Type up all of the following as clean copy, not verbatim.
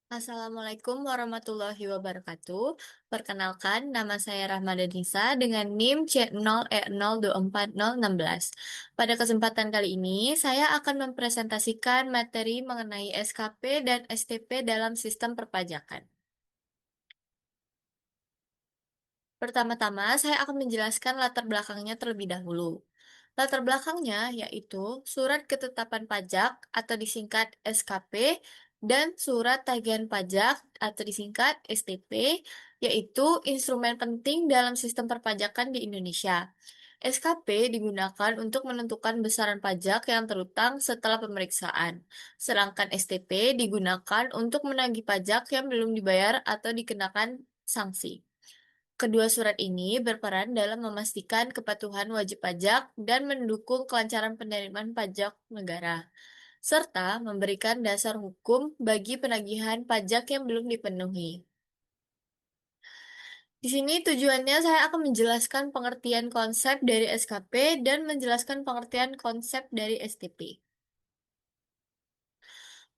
Assalamualaikum warahmatullahi wabarakatuh. Perkenalkan, nama saya Rahmadanisa dengan NIM C0E024016. Pada kesempatan kali ini, saya akan mempresentasikan materi mengenai SKP dan STP dalam sistem perpajakan. Pertama-tama, saya akan menjelaskan latar belakangnya terlebih dahulu. Latar belakangnya yaitu Surat Ketetapan Pajak atau disingkat SKP dan Surat Tagihan Pajak atau disingkat STP, yaitu instrumen penting dalam sistem perpajakan di Indonesia. SKP digunakan untuk menentukan besaran pajak yang terutang setelah pemeriksaan, sedangkan STP digunakan untuk menagih pajak yang belum dibayar atau dikenakan sanksi. Kedua surat ini berperan dalam memastikan kepatuhan wajib pajak dan mendukung kelancaran penerimaan pajak negara, serta memberikan dasar hukum bagi penagihan pajak yang belum dipenuhi. Di sini tujuannya saya akan menjelaskan pengertian konsep dari SKP dan menjelaskan pengertian konsep dari STP.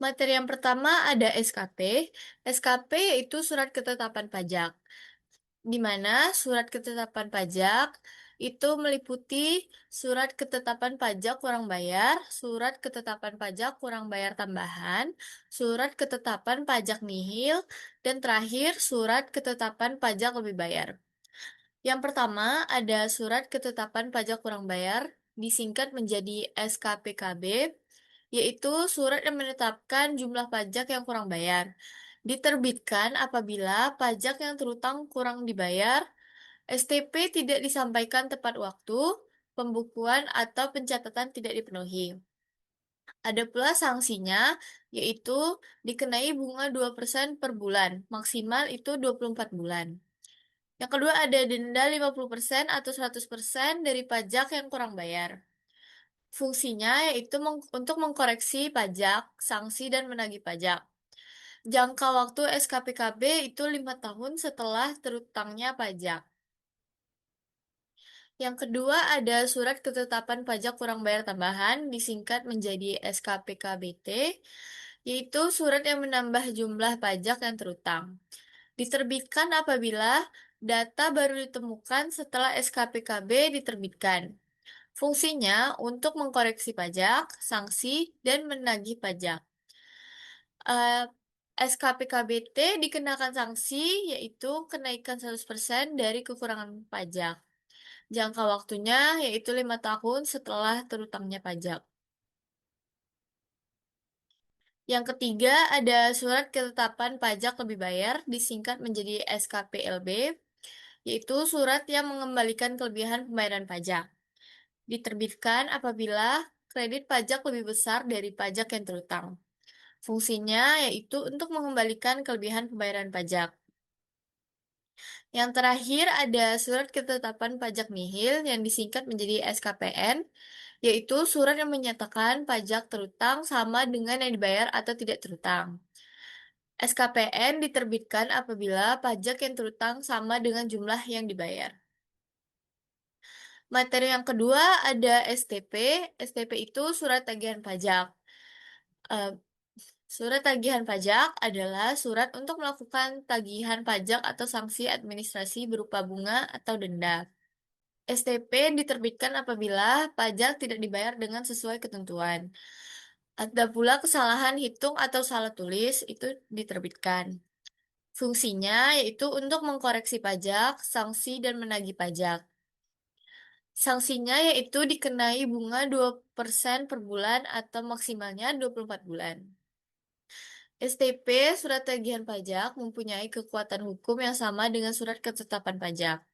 Materi yang pertama ada SKP. SKP yaitu surat ketetapan pajak, di mana surat ketetapan pajak itu meliputi surat ketetapan pajak kurang bayar, surat ketetapan pajak kurang bayar tambahan, surat ketetapan pajak nihil, dan terakhir surat ketetapan pajak lebih bayar. Yang pertama ada surat ketetapan pajak kurang bayar, disingkat menjadi SKPKB, yaitu surat yang menetapkan jumlah pajak yang kurang bayar. Diterbitkan apabila pajak yang terutang kurang dibayar, STP tidak disampaikan tepat waktu, pembukuan atau pencatatan tidak dipenuhi. Ada pula sanksinya, yaitu dikenai bunga 2% per bulan, maksimal itu 24 bulan. Yang kedua ada denda 50% atau 100% dari pajak yang kurang bayar. Fungsinya yaitu untuk mengkoreksi pajak, sanksi, dan menagih pajak. Jangka waktu SKPKB itu 5 tahun setelah terutangnya pajak. Yang kedua ada surat ketetapan pajak kurang bayar tambahan, disingkat menjadi SKPKBT, yaitu surat yang menambah jumlah pajak yang terutang. Diterbitkan apabila data baru ditemukan setelah SKPKB diterbitkan. Fungsinya untuk mengkoreksi pajak, sanksi, dan menagih pajak. Eh, SKPKBT dikenakan sanksi yaitu kenaikan 100% dari kekurangan pajak. Jangka waktunya yaitu 5 tahun setelah terutangnya pajak. Yang ketiga ada surat ketetapan pajak lebih bayar disingkat menjadi SKPLB, yaitu surat yang mengembalikan kelebihan pembayaran pajak. Diterbitkan apabila kredit pajak lebih besar dari pajak yang terutang. Fungsinya yaitu untuk mengembalikan kelebihan pembayaran pajak. Yang terakhir ada surat ketetapan pajak nihil yang disingkat menjadi SKPN, yaitu surat yang menyatakan pajak terutang sama dengan yang dibayar atau tidak terutang. SKPN diterbitkan apabila pajak yang terutang sama dengan jumlah yang dibayar. Materi yang kedua ada STP. STP itu surat tagihan pajak. Eh, Surat tagihan pajak adalah surat untuk melakukan tagihan pajak atau sanksi administrasi berupa bunga atau denda. STP diterbitkan apabila pajak tidak dibayar dengan sesuai ketentuan. Ada pula kesalahan hitung atau salah tulis itu diterbitkan. Fungsinya yaitu untuk mengkoreksi pajak, sanksi, dan menagih pajak. Sanksinya yaitu dikenai bunga 2% per bulan atau maksimalnya 24 bulan. STP, surat tagihan pajak, mempunyai kekuatan hukum yang sama dengan surat ketetapan pajak.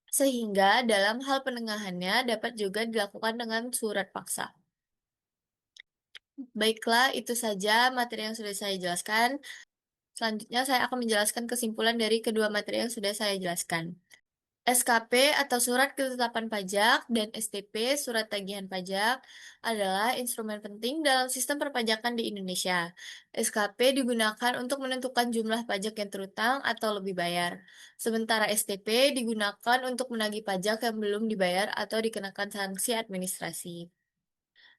Sehingga dalam hal penengahannya dapat juga dilakukan dengan surat paksa. Baiklah, itu saja materi yang sudah saya jelaskan. Selanjutnya saya akan menjelaskan kesimpulan dari kedua materi yang sudah saya jelaskan. SKP atau Surat Ketetapan Pajak dan STP Surat Tagihan Pajak adalah instrumen penting dalam sistem perpajakan di Indonesia. SKP digunakan untuk menentukan jumlah pajak yang terutang atau lebih bayar. Sementara STP digunakan untuk menagih pajak yang belum dibayar atau dikenakan sanksi administrasi.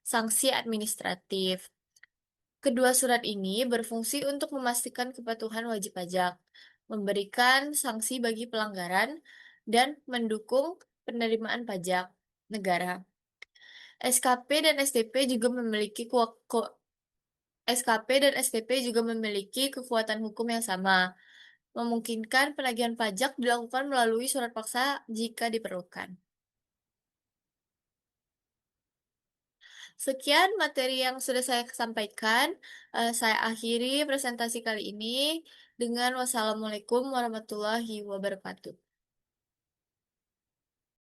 Sanksi administratif. Kedua surat ini berfungsi untuk memastikan kepatuhan wajib pajak, memberikan sanksi bagi pelanggaran, dan mendukung penerimaan pajak negara. SKP dan SDP juga memiliki SKP dan SDP juga memiliki kekuatan hukum yang sama, memungkinkan penagihan pajak dilakukan melalui surat paksa jika diperlukan. Sekian materi yang sudah saya sampaikan. Saya akhiri presentasi kali ini dengan wassalamualaikum warahmatullahi wabarakatuh.